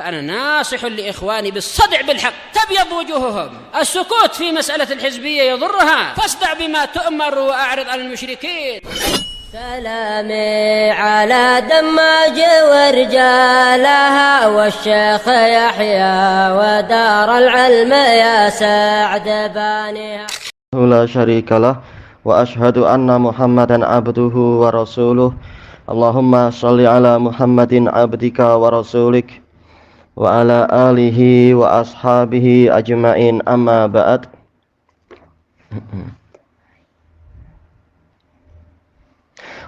فأنا ناصح لإخواني بالصدع بالحق تبيض وجوههم. السكوت في مسألة الحزبية يضرها، فاصدع بما تؤمر وأعرض عن المشركين. سلامي على دماج ورجالها والشيخ يحيى ودار العلم يا سعد بانيها. لا شريك له وأشهد أن محمدا عبده ورسوله. اللهم صل على محمد عبدك ورسولك وعلى آله وأصحابه أجمعين. أما بعد.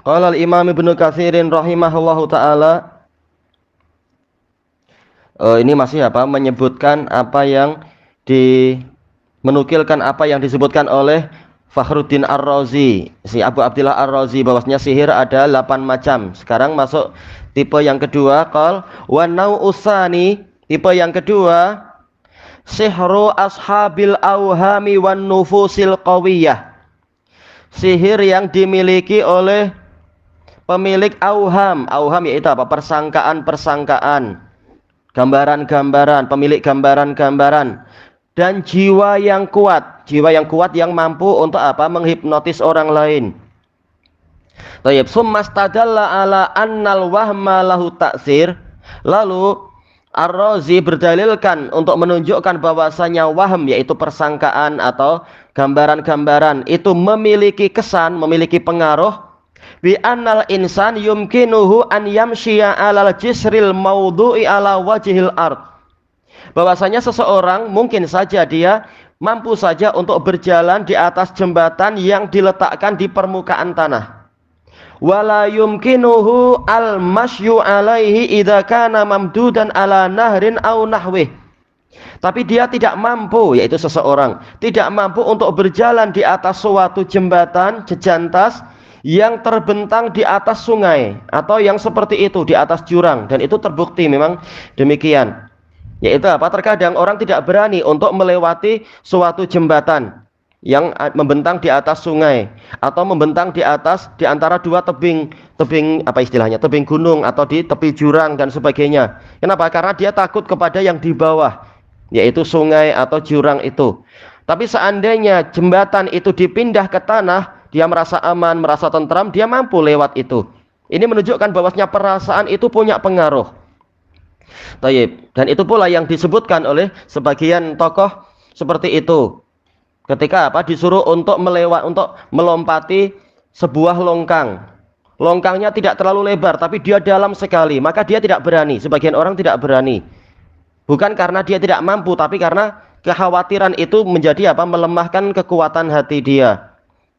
Qala al-Imam Ibnu Katsirin rahimahullahu taala. Ini masih menyebutkan apa yang menukilkan apa yang disebutkan oleh Fakhruddin Ar-Razi, si Abu Abdillah Ar-Razi, bahwasanya sihir ada 8 macam. Sekarang masuk tipe yang kedua, qal wa nau'usani, tipe yang kedua, sihru ashabil awhami wan nufusil qawiyah. Sihir yang dimiliki oleh pemilik auham. Auham yaitu apa? Persangkaan-persangkaan, gambaran-gambaran, pemilik gambaran-gambaran, dan jiwa yang kuat yang mampu untuk menghipnotis orang lain. Tayyib, summastadalla ala annal wahma lahu ta'sir. Lalu Ar-Razi berdalilkan untuk menunjukkan bahwasanya wahm yaitu persangkaan atau gambaran-gambaran itu memiliki kesan, memiliki pengaruh. Bi annal insan yumkinuhu an yamshiya alal jisril mawdu'i ala wajhil ard. Bahwasanya seseorang mungkin saja dia mampu saja untuk berjalan di atas jembatan yang diletakkan di permukaan tanah. Wala yumkinuhu al-masyu alaihi idza kana mamdudan ala nahrin aw nahwih. Tapi dia tidak mampu, yaitu seseorang tidak mampu untuk berjalan di atas suatu jembatan jejantas yang terbentang di atas sungai atau yang seperti itu di atas jurang, dan itu terbukti memang demikian. Yaitu terkadang orang tidak berani untuk melewati suatu jembatan yang membentang di atas sungai atau membentang di antara dua tebing tebing gunung atau di tepi jurang dan sebagainya. Kenapa? Karena dia takut kepada yang di bawah, yaitu sungai atau jurang itu. Tapi seandainya jembatan itu dipindah ke tanah, dia merasa aman, merasa tentram, dia mampu lewat itu. Ini menunjukkan bahwasanya perasaan itu punya pengaruh. Tayyib. Dan itu pula yang disebutkan oleh sebagian tokoh seperti itu. Ketika disuruh untuk melompati sebuah longkang. Longkangnya tidak terlalu lebar, tapi dia dalam sekali, maka dia tidak berani. Sebagian orang tidak berani. Bukan karena dia tidak mampu, tapi karena kekhawatiran itu menjadi melemahkan kekuatan hati dia.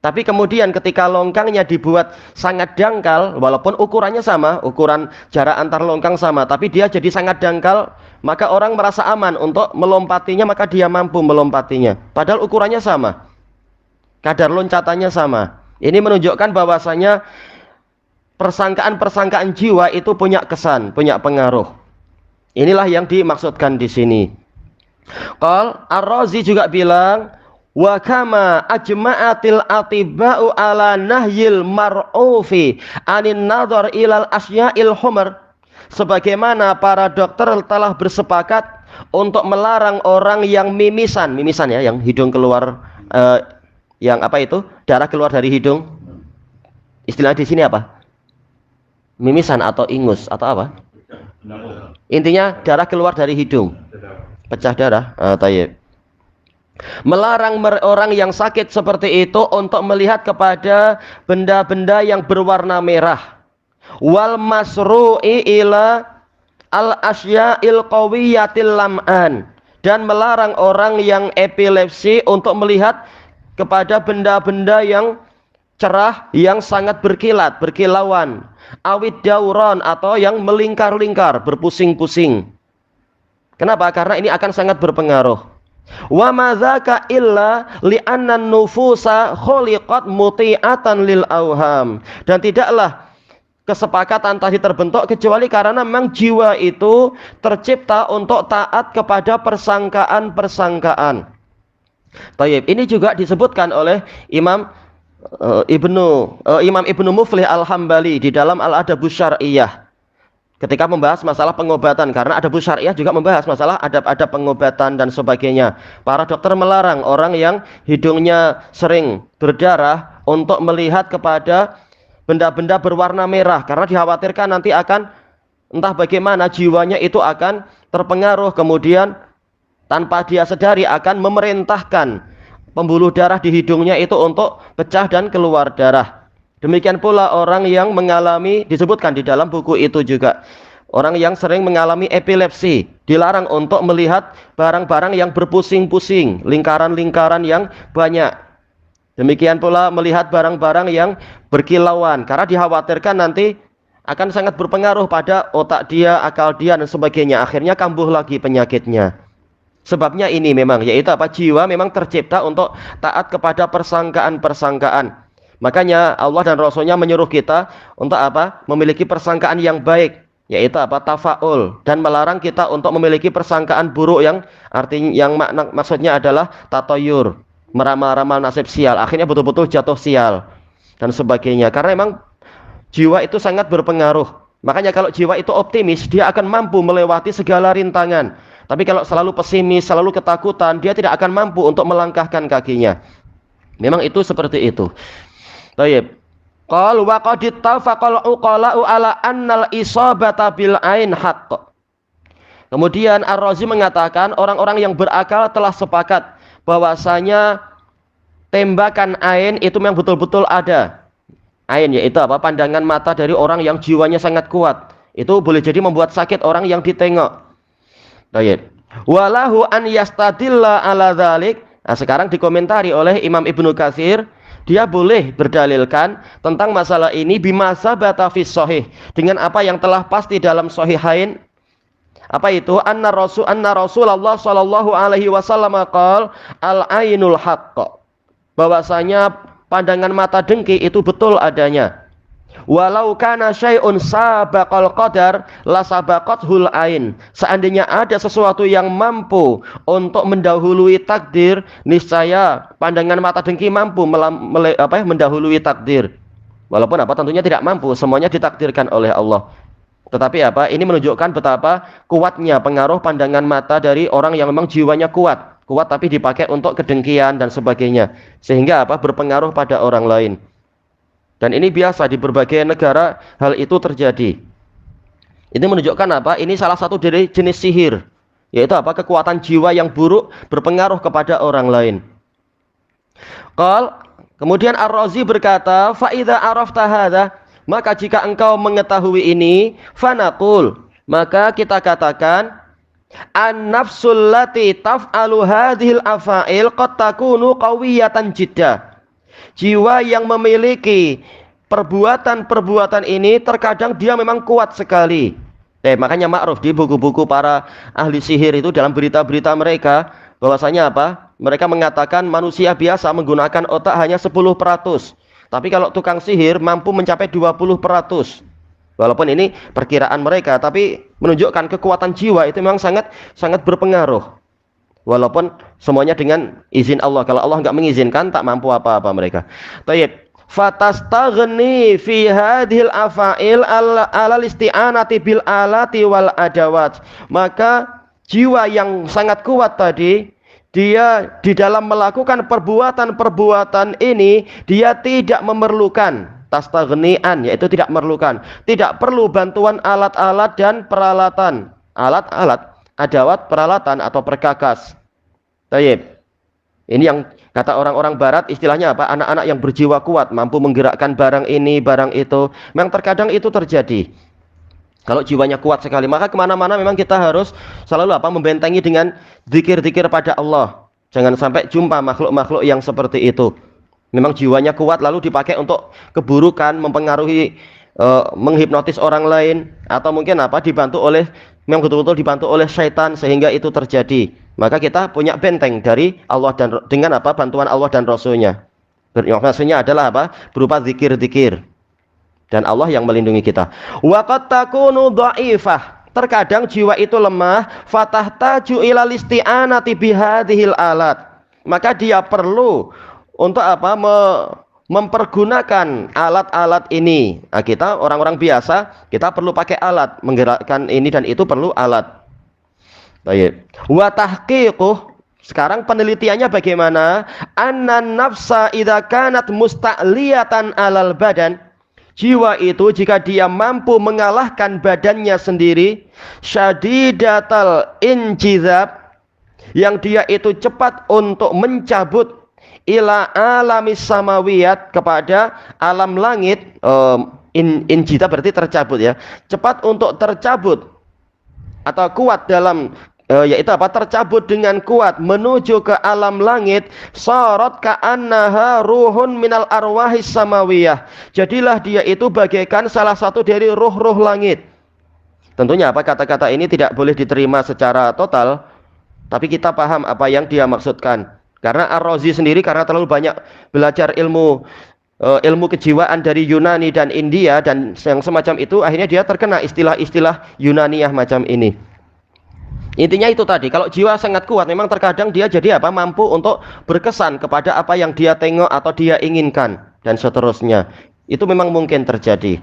Tapi kemudian ketika longkangnya dibuat sangat dangkal, walaupun ukurannya sama, ukuran jarak antar longkang sama, tapi dia jadi sangat dangkal, maka orang merasa aman untuk melompatinya, maka dia mampu melompatinya. Padahal ukurannya sama, kadar loncatannya sama. Ini menunjukkan bahwasanya persangkaan-persangkaan jiwa itu punya kesan, punya pengaruh. Inilah yang dimaksudkan di sini. Qal Ar-Razi juga bilang, wa kama ajma'atil atiba'u ala nahyil mar'ufi anin nadhar ilal asya'il humar. Sebagaimana para dokter telah bersepakat untuk melarang orang yang mimisan ya, yang hidung keluar darah keluar dari hidung. Istilah di sini apa? Mimisan atau ingus atau apa? Intinya darah keluar dari hidung. Pecah darah. Tayyib. Melarang orang yang sakit seperti itu untuk melihat kepada benda-benda yang berwarna merah. Wal masru'i ila al asya'il qawiyatil lam'an, dan melarang orang yang epilepsi untuk melihat kepada benda-benda yang cerah, yang sangat berkilat, berkilauan. Awid dauron, atau yang melingkar-lingkar, berpusing-pusing. Kenapa? Karena ini akan sangat berpengaruh. Wa madzaka illa li'anna nufusa khuliqat muti'atan lil auham. Dan tidaklah kesepakatan tadi terbentuk kecuali karena memang jiwa itu tercipta untuk taat kepada persangkaan-persangkaan. Tayyib. Ini juga disebutkan oleh Imam Ibnu Muflih Al-Hambali di dalam Al-Adabus Syar'iyyah. ketika membahas masalah pengobatan, karena adab syariah juga membahas masalah adab-adab pengobatan dan sebagainya. Para dokter melarang orang yang hidungnya sering berdarah untuk melihat kepada benda-benda berwarna merah, karena dikhawatirkan nanti akan entah bagaimana jiwanya itu akan terpengaruh, kemudian tanpa dia sadari akan memerintahkan pembuluh darah di hidungnya itu untuk pecah dan keluar darah. Demikian pula orang yang mengalami, disebutkan di dalam buku itu juga, orang yang sering mengalami epilepsi dilarang untuk melihat barang-barang yang berpusing-pusing, lingkaran-lingkaran yang banyak. Demikian pula melihat barang-barang yang berkilauan, karena dikhawatirkan nanti akan sangat berpengaruh pada otak dia, akal dia dan sebagainya. Akhirnya kambuh lagi penyakitnya. Sebabnya ini memang, yaitu apa? Jiwa memang tercipta untuk taat kepada persangkaan-persangkaan. Makanya Allah dan Rasulnya menyuruh kita untuk apa? Memiliki persangkaan yang baik, yaitu apa? Tafaul, dan melarang kita untuk memiliki persangkaan buruk yang artinya maksudnya adalah tatoyur, meramal-ramal nasib sial, akhirnya betul-betul jatuh sial dan sebagainya. Karena memang jiwa itu sangat berpengaruh. Makanya kalau jiwa itu optimis, dia akan mampu melewati segala rintangan. Tapi kalau selalu pesimis, selalu ketakutan, dia tidak akan mampu untuk melangkahkan kakinya. Memang itu seperti itu. Baik. Qal wa qad ittafaqal uqala'u ala annal isabata bil ain haqq. Kemudian Ar-Razi mengatakan orang-orang yang berakal telah sepakat bahwasanya tembakan ain itu memang betul-betul ada. Ain yaitu apa? Pandangan mata dari orang yang jiwanya sangat kuat. Itu boleh jadi membuat sakit orang yang ditengok. Baik. Walahu an yastadilla ala dzalik. Nah, sekarang dikomentari oleh Imam Ibnu Katsir, dia boleh berdalilkan tentang masalah ini bima sabata fis sahih, dengan apa yang telah pasti dalam sahihain. Apa itu? Anna Rasulullah sallallahu alaihi wasallam qala al ainul haqq. Bahwasanya pandangan mata dengki itu betul adanya. Walau kana syai'un sabaqal qadar la sabaqathul ain. Seandainya ada sesuatu yang mampu untuk mendahului takdir, niscaya pandangan mata dengki mampu mendahului takdir. Walaupun apa? Tentunya tidak mampu, semuanya ditakdirkan oleh Allah. Tetapi apa? Ini menunjukkan betapa kuatnya pengaruh pandangan mata dari orang yang memang jiwanya kuat tapi dipakai untuk kedengkian dan sebagainya, sehingga apa? Berpengaruh pada orang lain. Dan ini biasa di berbagai negara hal itu terjadi. Ini menunjukkan apa? Ini salah satu dari jenis sihir, yaitu apa? Kekuatan jiwa yang buruk berpengaruh kepada orang lain. Kemudian Ar-Razi berkata, fa idza arafta hadza, maka jika engkau mengetahui ini, fanaqul, maka kita katakan, an-nafsul lati taf'alu hadhil afa'il qad takunu qawiyatan jiddah. Jiwa yang memiliki perbuatan-perbuatan ini terkadang dia memang kuat sekali. Makanya ma'ruf di buku-buku para ahli sihir itu, dalam berita-berita mereka, bahwasanya apa? Mereka mengatakan manusia biasa menggunakan otak hanya 10%. Tapi kalau tukang sihir mampu mencapai 20%. Walaupun ini perkiraan mereka, tapi menunjukkan kekuatan jiwa itu memang sangat berpengaruh. Walaupun semuanya dengan izin Allah. Kalau Allah nggak mengizinkan, tak mampu apa-apa mereka. Tayyib. Fatastaghni fi hadhil afa'il ala isti'anati bil alati wal adawat. Maka jiwa yang sangat kuat tadi, dia di dalam melakukan perbuatan-perbuatan ini, dia tidak memerlukan tastaghni'an, yaitu tidak memerlukan, tidak perlu bantuan alat-alat dan peralatan, alat-alat, adawat, peralatan atau perkakas. Tayyib. Ini yang kata orang-orang barat istilahnya apa? Anak-anak yang berjiwa kuat, mampu menggerakkan barang ini, barang itu. Memang terkadang itu terjadi. Kalau jiwanya kuat sekali, maka kemana-mana memang kita harus selalu apa? Membentengi dengan zikir-zikir pada Allah. Jangan sampai jumpa makhluk-makhluk yang seperti itu. Memang jiwanya kuat lalu dipakai untuk keburukan, mempengaruhi, menghipnotis orang lain, atau mungkin apa? Memang betul-betul dibantu oleh syaitan sehingga itu terjadi. Maka kita punya benteng dari Allah dan dengan apa? Bantuan Allah dan Rasulnya. Maksudnya adalah apa? Berupa zikir-zikir. Dan Allah yang melindungi kita. Wa qad takunu dha'ifah. Terkadang jiwa itu lemah, fatahtaju ila listi'anati bihadhil alat. Maka dia perlu untuk apa? mempergunakan alat-alat ini. Nah, kita orang-orang biasa, kita perlu pakai alat, menggerakkan ini dan itu perlu alat. Baik. Wa tahqiquh, sekarang penelitiannya bagaimana? Annan nafsa idza kanat musta'liyatan 'alal badan. Jiwa itu jika dia mampu mengalahkan badannya sendiri, syadidatal injizab, yang dia itu cepat untuk mencabut ila alamis samawiyat, kepada alam langit. Injita berarti tercabut ya, cepat untuk tercabut atau kuat dalam yaitu apa, tercabut dengan kuat menuju ke alam langit. Sarat ka'annaha ruhun minal arwahis samawiyah, jadilah dia itu bagaikan salah satu dari ruh-ruh langit. Tentunya apa, kata-kata ini tidak boleh diterima secara total, tapi kita paham apa yang dia maksudkan. Karena Ar-Razi sendiri karena terlalu banyak belajar ilmu kejiwaan dari Yunani dan India dan yang semacam itu, akhirnya dia terkena istilah-istilah Yunaniyah macam ini. Intinya itu tadi, kalau jiwa sangat kuat memang terkadang dia jadi apa, mampu untuk berkesan kepada apa yang dia tengok atau dia inginkan dan seterusnya. Itu memang mungkin terjadi.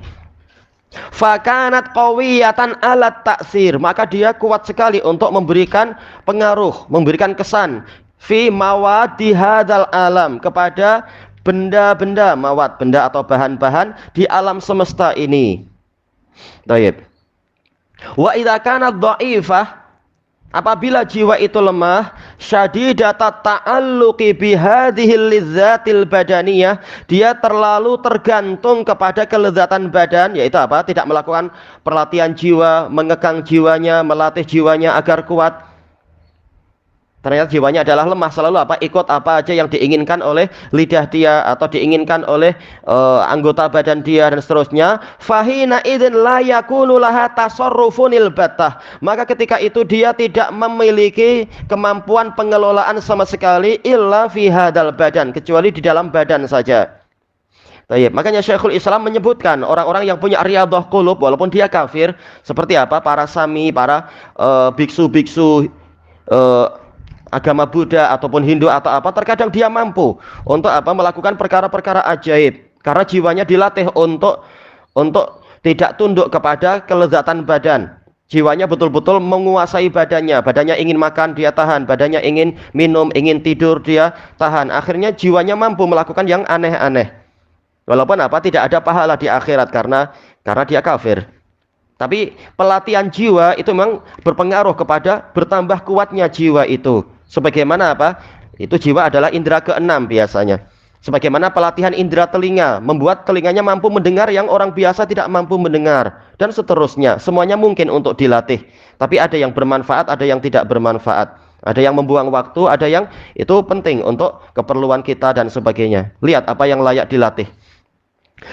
Fakanat qawiyatan alat taksir, maka dia kuat sekali untuk memberikan pengaruh, memberikan kesan fi mawadi hadzal alam, kepada benda-benda, mawad benda atau bahan-bahan di alam semesta ini. Baik. Wa idza kanat dhaifah, apabila jiwa itu lemah, syadidatat ta'alluqi bihadhil lidzatil badaniyah, dia terlalu tergantung kepada kelezatan badan, yaitu apa, tidak melakukan perlatihan jiwa, mengekang jiwanya, melatih jiwanya agar kuat. Ternyata jiwanya adalah lemah, selalu apa, ikut apa aja yang diinginkan oleh lidah dia atau diinginkan oleh anggota badan dia dan seterusnya. Fahina idzin la yakunu laha tasarrufunil battah, maka ketika itu dia tidak memiliki kemampuan pengelolaan sama sekali illa fi hadzal badan, kecuali di dalam badan saja. Baik, makanya Syekhul Islam menyebutkan orang-orang yang punya riyadhah qulub walaupun dia kafir, seperti apa, para sami, para biksu-biksu agama Buddha ataupun Hindu atau apa, terkadang dia mampu untuk apa, melakukan perkara-perkara ajaib karena jiwanya dilatih untuk tidak tunduk kepada kelezatan badan. Jiwanya betul-betul menguasai badannya. Badannya ingin makan, dia tahan. Badannya ingin minum, ingin tidur, dia tahan. Akhirnya jiwanya mampu melakukan yang aneh-aneh. Walaupun apa, tidak ada pahala di akhirat karena dia kafir. Tapi pelatihan jiwa itu memang berpengaruh kepada bertambah kuatnya jiwa itu. Sebagaimana apa? Itu jiwa adalah indera keenam biasanya. Sebagaimana pelatihan indera telinga, membuat telinganya mampu mendengar yang orang biasa tidak mampu mendengar, dan seterusnya. Semuanya mungkin untuk dilatih. Tapi ada yang bermanfaat, ada yang tidak bermanfaat. Ada yang membuang waktu, ada yang itu penting untuk keperluan kita dan sebagainya. Lihat apa yang layak dilatih.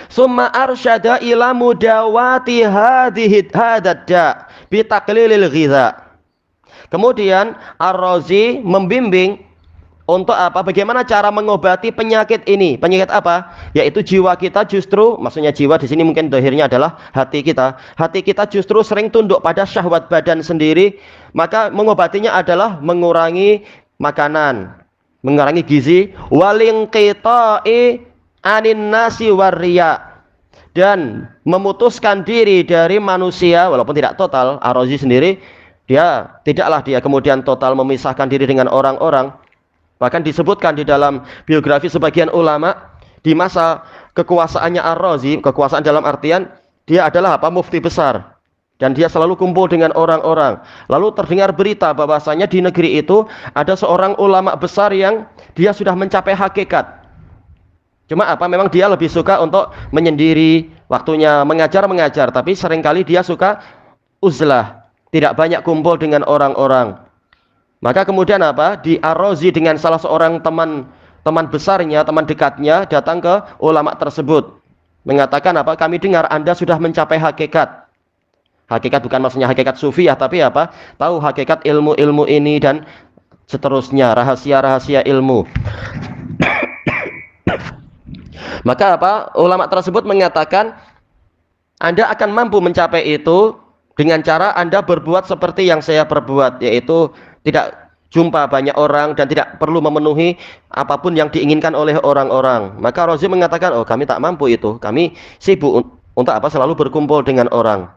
Summa arsyada ila mudawati hadhihi hadadda bi taqlilil ghidha. Kemudian Ar-Razi membimbing untuk apa? Bagaimana cara mengobati penyakit ini? Penyakit apa? Yaitu jiwa kita justru, maksudnya jiwa di sini mungkin dohirnya adalah hati kita. Hati kita justru sering tunduk pada syahwat badan sendiri. Maka mengobatinya adalah mengurangi makanan, mengurangi gizi, walinqita'i anin nasi warriya, dan memutuskan diri dari manusia walaupun tidak total. Ar-Razi sendiri tidaklah dia kemudian total memisahkan diri dengan orang-orang. Bahkan disebutkan di dalam biografi sebagian ulama, di masa kekuasaannya Ar-Razi, kekuasaan dalam artian dia adalah apa, mufti besar, dan dia selalu kumpul dengan orang-orang. Lalu terdengar berita bahwasanya di negeri itu ada seorang ulama besar yang dia sudah mencapai hakikat. Cuma apa, memang dia lebih suka untuk menyendiri, waktunya mengajar, tapi seringkali dia suka uzlah, tidak banyak kumpul dengan orang-orang. Maka kemudian apa, di Ar-Razi dengan salah seorang teman besarnya, teman dekatnya datang ke ulama tersebut, mengatakan apa, kami dengar Anda sudah mencapai hakikat. Hakikat bukan maksudnya hakikat sufiah, tapi apa, tahu hakikat ilmu-ilmu ini dan seterusnya, rahasia-rahasia ilmu. Maka apa, ulama tersebut mengatakan Anda akan mampu mencapai itu dengan cara Anda berbuat seperti yang saya perbuat, yaitu jumpa banyak orang dan tidak perlu memenuhi apapun yang diinginkan oleh orang-orang. Maka Razi mengatakan, oh kami tak mampu itu, kami sibuk untuk apa? Selalu berkumpul dengan orang.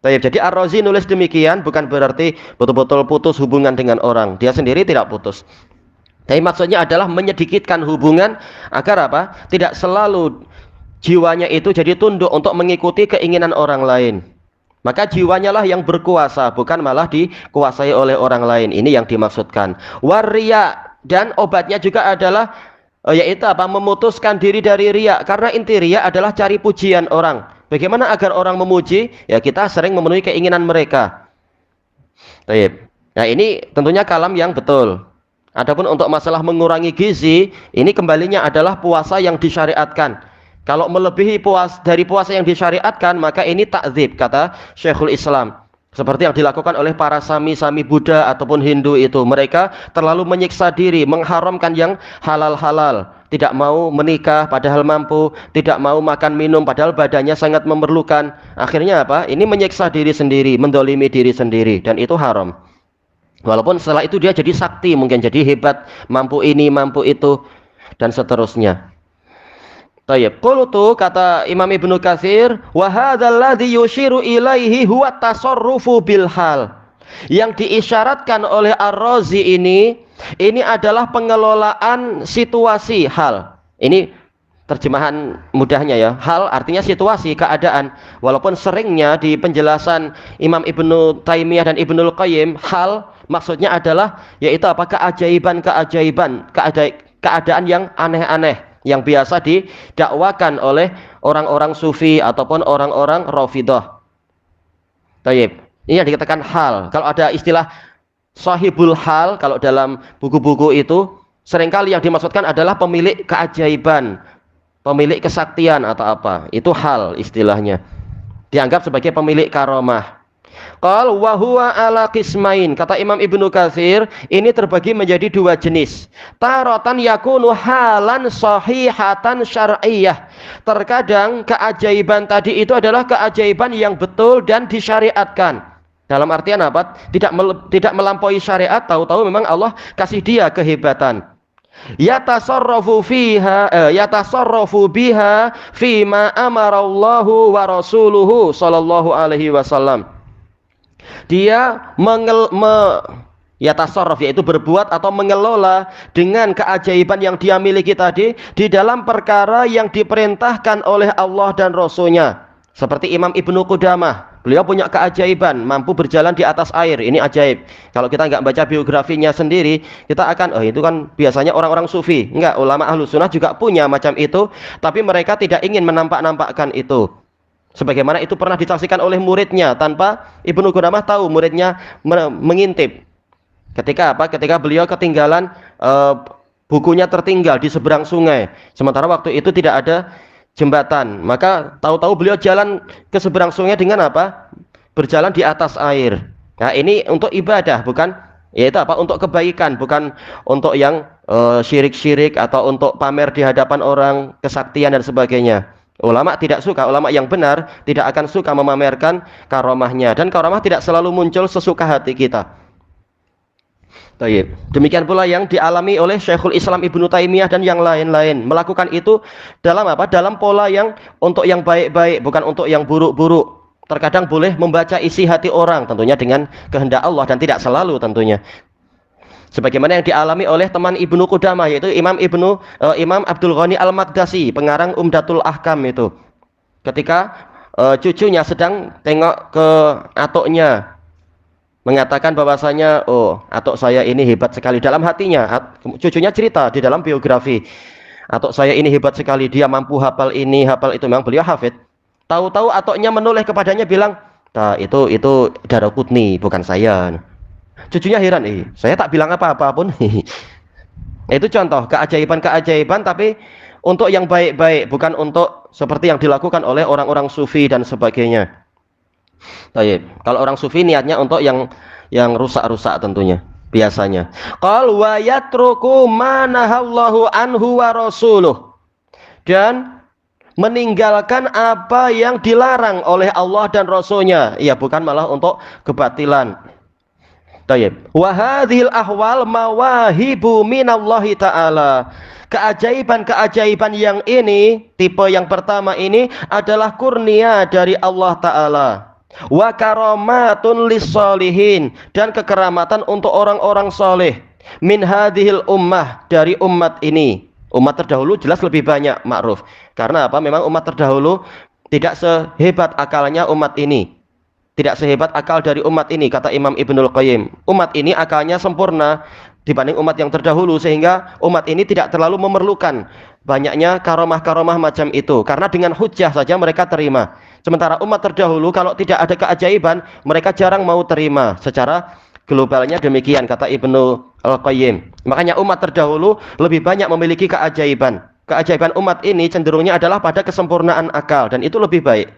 Jadi Ar-Razi nulis demikian bukan berarti betul-betul putus hubungan dengan orang. Dia sendiri tidak putus. Tapi maksudnya adalah menyedikitkan hubungan agar apa? Tidak selalu jiwanya itu jadi tunduk untuk mengikuti keinginan orang lain. Maka jiwanya lah yang berkuasa, bukan malah dikuasai oleh orang lain. Ini yang dimaksudkan. Waria, dan obatnya juga adalah yaitu apa? Memutuskan diri dari riya. Karena inti riya adalah cari pujian orang. Bagaimana agar orang memuji? Ya kita sering memenuhi keinginan mereka. Baik. Nah ini tentunya kalam yang betul. Adapun untuk masalah mengurangi gizi, ini kembalinya adalah puasa yang disyariatkan. Kalau melebihi dari puasa yang disyariatkan, maka ini takdzib, kata Syekhul Islam. Seperti yang dilakukan oleh para sami-sami Buddha ataupun Hindu itu. Mereka terlalu menyiksa diri, mengharamkan yang halal-halal. Tidak mau menikah padahal mampu, tidak mau makan minum padahal badannya sangat memerlukan. Akhirnya apa? Ini menyiksa diri sendiri, mendolimi diri sendiri. Dan itu haram. Walaupun setelah itu dia jadi sakti, mungkin jadi hebat, mampu ini, mampu itu, dan seterusnya. Tayyib. Qultu, kata Imam Ibnu Katsir, wa hadzal ladzi yushiru ilaihi huwa tasarrufu bil hal. Yang diisyaratkan oleh Ar-Razi ini adalah pengelolaan situasi hal. Ini terjemahan mudahnya ya. Hal artinya situasi, keadaan. Walaupun seringnya di penjelasan Imam Ibnu Taimiyah dan Ibnul Qayyim, hal maksudnya adalah yaitu apa? Keajaiban, keadaan yang aneh-aneh, yang biasa didakwakan oleh orang-orang sufi ataupun orang-orang Rafidhah. Tayyib. Ini yang dikatakan hal. Kalau ada istilah sahibul hal, kalau dalam buku-buku itu seringkali yang dimaksudkan adalah pemilik keajaiban, pemilik kesaktian atau apa. Itu hal istilahnya. Dianggap sebagai pemilik karomah. Qal wa huwa ala qismain, kata Imam Ibnu Katsir, ini terbagi menjadi dua jenis. Taratan yakunu halan sahihatan syar'iyyah. Terkadang keajaiban tadi itu adalah keajaiban yang betul dan disyariatkan. Dalam artian apa? Tidak melampaui syariat, tahu-tahu memang Allah kasih dia kehebatan. Yatasarrafu biha fima amarallahu wa rasuluhu sallallahu alaihi wasallam. Dia tasarruf, yaitu berbuat atau mengelola dengan keajaiban yang dia miliki tadi di dalam perkara yang diperintahkan oleh Allah dan Rasulnya. Seperti Imam Ibnu Qudamah, beliau punya keajaiban, mampu berjalan di atas air. Ini ajaib. Kalau kita nggak baca biografinya sendiri, kita akan, itu kan biasanya orang-orang sufi. Enggak, ulama ahlu sunnah juga punya macam itu, tapi mereka tidak ingin menampak-nampakkan itu. Sebagaimana itu pernah disaksikan oleh muridnya, tanpa Ibnu Qudamah tahu muridnya mengintip. Ketika beliau ketinggalan, bukunya tertinggal di seberang sungai. Sementara waktu itu tidak ada jembatan. Maka tahu-tahu beliau jalan ke seberang sungai dengan apa? Berjalan di atas air. Nah ini untuk ibadah, bukan? Yaitu apa? Untuk kebaikan, bukan untuk yang syirik-syirik atau untuk pamer di hadapan orang, kesaktian dan sebagainya. Ulama tidak suka, ulama yang benar tidak akan suka memamerkan karomahnya, dan karomah tidak selalu muncul sesuka hati kita. Tayyib. Demikian pula yang dialami oleh Syekhul Islam Ibnu Taimiyah dan yang lain-lain, melakukan itu dalam apa? Dalam pola yang untuk yang baik-baik, bukan untuk yang buruk-buruk. Terkadang boleh membaca isi hati orang, tentunya dengan kehendak Allah, dan tidak selalu tentunya. Sebagaimana yang dialami oleh teman Ibnu Qudamah, yaitu Imam Abdul Ghani Al-Maqdasi, pengarang Umdatul Ahkam itu. Ketika cucunya sedang tengok ke atuknya, mengatakan bahwasanya, atuk saya ini hebat sekali. Dalam hatinya, cucunya cerita di dalam biografi, atuk saya ini hebat sekali, dia mampu hafal ini, hafal itu. Memang beliau hafid. Tahu-tahu atuknya menoleh kepadanya bilang, itu Daraqutni, bukan saya. Cucunya heran, saya tak bilang apa-apa pun. Itu contoh keajaiban-keajaiban, tapi untuk yang baik-baik, bukan untuk seperti yang dilakukan oleh orang-orang sufi dan sebagainya. Tayyib. Kalau orang sufi niatnya untuk yang rusak-rusak tentunya, biasanya. Qal wa yatruku ma nahallahu anhu wa rasuluh. Dan meninggalkan apa yang dilarang oleh Allah dan Rasulnya. Ya, bukan malah untuk kebatilan. Tayyib. Wa hadhil ahwal mawahibu minallahi ta'ala. Keajaiban-keajaiban yang ini, tipe yang pertama ini adalah kurnia dari Allah Ta'ala. Wa karamatun lis-sholihin, dan kekeramatan untuk orang-orang soleh. Min hadhil ummah, dari umat ini. Umat terdahulu jelas lebih banyak, ma'ruf. Karena apa? Memang umat terdahulu tidak sehebat akalnya umat ini. Tidak sehebat akal dari umat ini, kata Imam Ibnul Qayyim. Umat ini akalnya sempurna dibanding umat yang terdahulu, sehingga umat ini tidak terlalu memerlukan banyaknya karomah-karomah macam itu, karena dengan hujjah saja mereka terima. Sementara umat terdahulu kalau tidak ada keajaiban, mereka jarang mau terima. Secara globalnya demikian, kata Ibnu Al-Qayyim. Makanya umat terdahulu lebih banyak memiliki keajaiban. Keajaiban umat ini cenderungnya adalah pada kesempurnaan akal, dan itu lebih baik.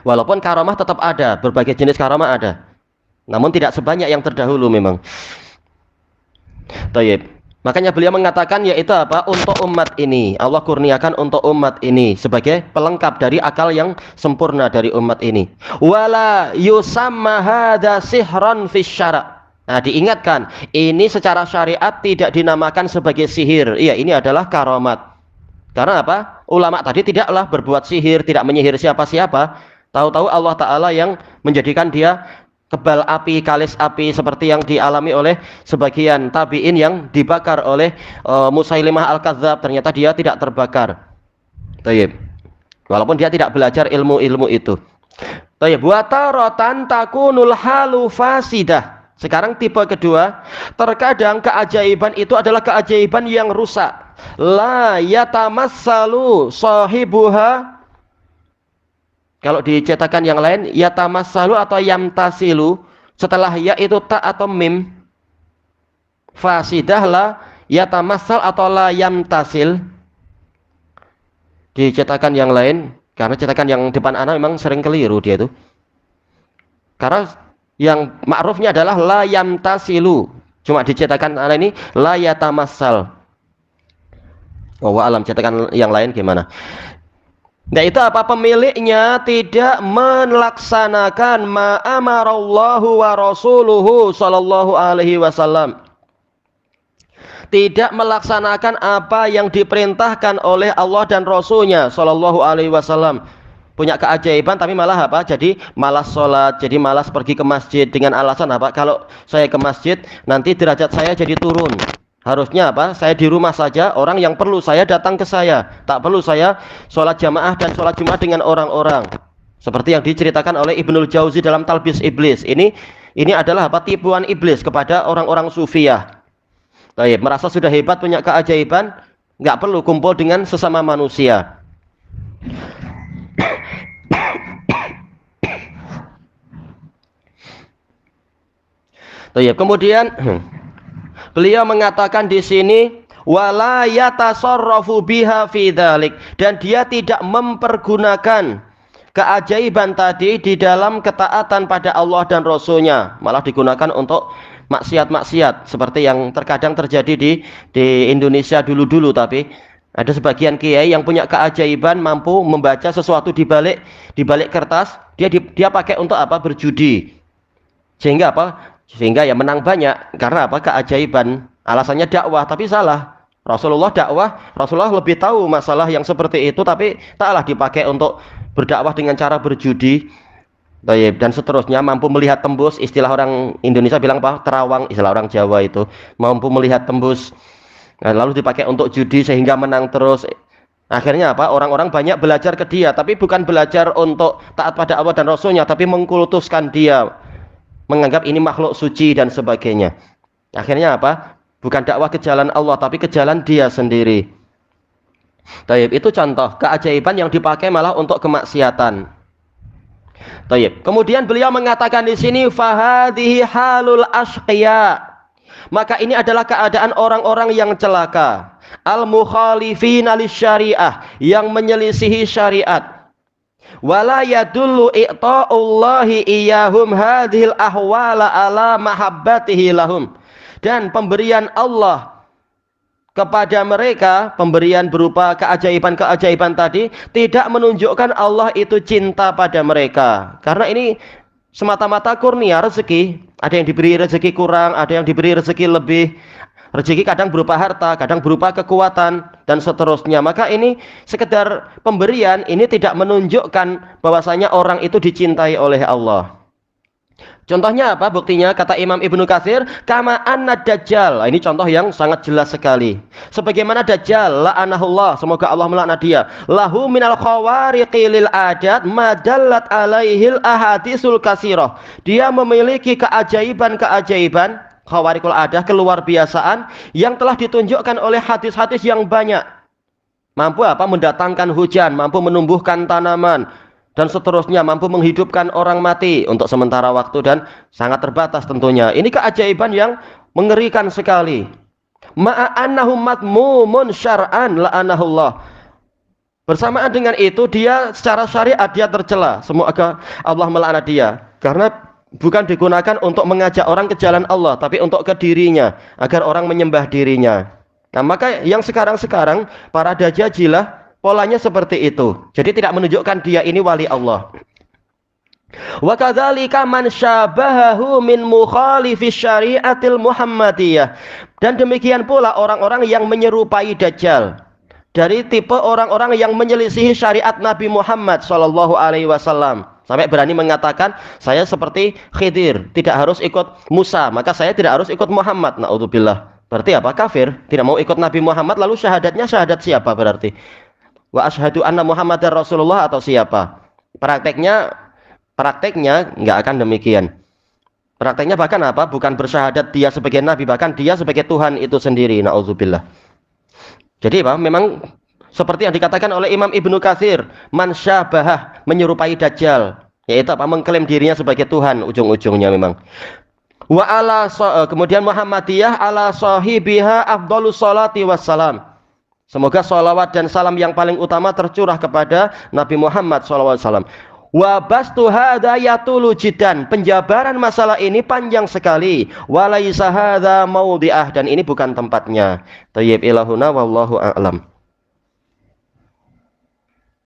Walaupun karomah tetap ada, berbagai jenis karomah ada, namun tidak sebanyak yang terdahulu memang. Tayyib. Makanya beliau mengatakan yaitu apa? Untuk umat ini, Allah kurniakan untuk umat ini sebagai pelengkap dari akal yang sempurna dari umat ini. Wala yusamma hadza sihran fi syara'. Nah, diingatkan, ini secara syariat tidak dinamakan sebagai sihir. Iya, ini adalah karamat. Karena apa? Ulama tadi tidaklah berbuat sihir, tidak menyihir siapa-siapa. Tahu-tahu Allah Ta'ala yang menjadikan dia kebal api, kalis api, seperti yang dialami oleh sebagian tabi'in yang dibakar oleh Musailimah Al-Kadzdzab. Ternyata dia tidak terbakar. Tayyib. Walaupun dia tidak belajar ilmu-ilmu itu. Tayyib. Wa taratan takunul halu fasidah. Sekarang tipe kedua, terkadang keajaiban itu adalah keajaiban yang rusak. La yatamassalu sahibuha. Kalau dicetakan yang lain, yatamassalu atau yamtasilu, setelah ya itu ta atau mim. Fasidah la yatamassal atau la yamtasil. Dicetakan yang lain, karena cetakan yang depan anak memang sering keliru dia itu. Karena yang ma'rufnya adalah la yamtasilu. Cuma dicetakan anak ini la yatamassal. Oh, alam cetakan yang lain gimana? Nah, itu apa? Pemiliknya tidak melaksanakan ma amarallahu wa rasuluhu sallallahu alaihi wasallam. Tidak melaksanakan apa yang diperintahkan oleh Allah dan Rasulnya sallallahu alaihi wasallam. Punya keajaiban tapi malah apa? Jadi malas sholat, jadi malas pergi ke masjid dengan alasan apa? Kalau saya ke masjid nanti derajat saya jadi turun. Harusnya apa? Saya di rumah saja, orang yang perlu saya datang ke saya. Tak perlu saya sholat jamaah dan sholat jumat dengan orang-orang. Seperti yang diceritakan oleh Ibnul Jauzi dalam Talbis Iblis. Ini adalah apa? Tipuan iblis kepada orang-orang sufiyah. Baik, merasa sudah hebat punya keajaiban, nggak perlu kumpul dengan sesama manusia. Baik, kemudian beliau mengatakan di sini wala yatasarrafu biha fi dzalik, dan dia tidak mempergunakan keajaiban tadi di dalam ketaatan pada Allah dan Rasulnya, malah digunakan untuk maksiat-maksiat seperti yang terkadang terjadi di Indonesia dulu-dulu. Tapi ada sebagian kiai yang punya keajaiban mampu membaca sesuatu di balik kertas, dia pakai untuk apa? Berjudi. Sehingga apa? Sehingga ya menang banyak. Karena apa? Keajaiban. Alasannya dakwah, tapi salah. Rasulullah lebih tahu masalah yang seperti itu, tapi taklah dipakai untuk berdakwah dengan cara berjudi. Dan seterusnya, mampu melihat tembus, istilah orang Indonesia bilang apa? Terawang, istilah orang Jawa itu. Mampu melihat tembus. Nah, lalu dipakai untuk judi sehingga menang terus. Akhirnya apa? Orang-orang banyak belajar ke dia, tapi bukan belajar untuk taat pada Allah dan Rasulnya, tapi mengkultuskan dia, menganggap ini makhluk suci dan sebagainya. Akhirnya apa? Bukan dakwah ke jalan Allah, tapi ke jalan dia sendiri. Taib, itu contoh keajaiban yang dipakai malah untuk kemaksiatan. Taib. Kemudian beliau mengatakan di sini fahadhihi halul ashqiya. Maka ini adalah keadaan orang-orang yang celaka. Al-mukhalifina lisyariah, yang menyelisihi syariat. Wala yadullu i'ta'ullahi iyahum hadhil ahwala ala mahabbatihi lahum. Dan pemberian Allah kepada mereka, pemberian berupa keajaiban-keajaiban tadi, tidak menunjukkan Allah itu cinta pada mereka. Karena ini semata-mata kurnia rezeki, ada yang diberi rezeki kurang, ada yang diberi rezeki lebih. Rezeki kadang berupa harta, kadang berupa kekuatan, dan seterusnya. Maka ini sekedar pemberian, ini tidak menunjukkan bahwasanya orang itu dicintai oleh Allah. Contohnya apa? Buktinya kata Imam Ibnu Katsir, kama anna dajjal. Ini contoh yang sangat jelas sekali. Sebagaimana Dajjal, la'anahullah, semoga Allah melaknat dia. Lahu minal khawariqi lil adat madallat alaihil ahadisul kasirah. Dia memiliki keajaiban-keajaiban, khawariqul adah, keluar biasaan yang telah ditunjukkan oleh hadis-hadis yang banyak. Mampu apa? Mendatangkan hujan, mampu menumbuhkan tanaman, dan seterusnya, mampu menghidupkan orang mati untuk sementara waktu dan sangat terbatas tentunya. Ini keajaiban yang mengerikan sekali. Ma'annahu matmumun syar'an la'anahullah. Bersamaan dengan itu dia secara syariat dia tercela. Semoga Allah melaknat dia karena bukan digunakan untuk mengajak orang ke jalan Allah, tapi untuk ke dirinya, agar orang menyembah dirinya. Nah, maka yang sekarang-sekarang para dajajilah polanya seperti itu. Jadi tidak menunjukkan dia ini wali Allah. Wa kadzalika man syabahahu min mukhalifi syariatil Muhammadiyah. Dan demikian pula orang-orang yang menyerupai Dajjal. Dari tipe orang-orang yang menyelisihi syariat Nabi Muhammad sallallahu alaihi wasallam. Sampai berani mengatakan, saya seperti Khidir, tidak harus ikut Musa, maka saya tidak harus ikut Muhammad. Naudzubillah. Berarti apa? Kafir. Tidak mau ikut Nabi Muhammad, lalu syahadatnya syahadat siapa berarti? Wa asyhadu anna Muhammadar Rasulullah atau siapa? Prakteknya nggak akan demikian. Prakteknya bahkan apa? Bukan bersyahadat dia sebagai nabi, bahkan dia sebagai Tuhan itu sendiri. Nauzubillah. Jadi apa? Memang seperti yang dikatakan oleh Imam Ibnu Katsir, man syabahah, menyerupai Dajjal, yaitu apa? Mengklaim dirinya sebagai Tuhan ujung-ujungnya memang. Wa ala kemudian Muhammadiyah ala sahibiha afdhalus salati wassalam. Semoga sholawat dan salam yang paling utama tercurah kepada Nabi Muhammad SAW. Wa bastu hadza yatulu jiddan. Penjabaran masalah ini panjang sekali. Wa laisa hadza maudhi'ah, dan ini bukan tempatnya. Thayyib ilahuna wallahu a'lam.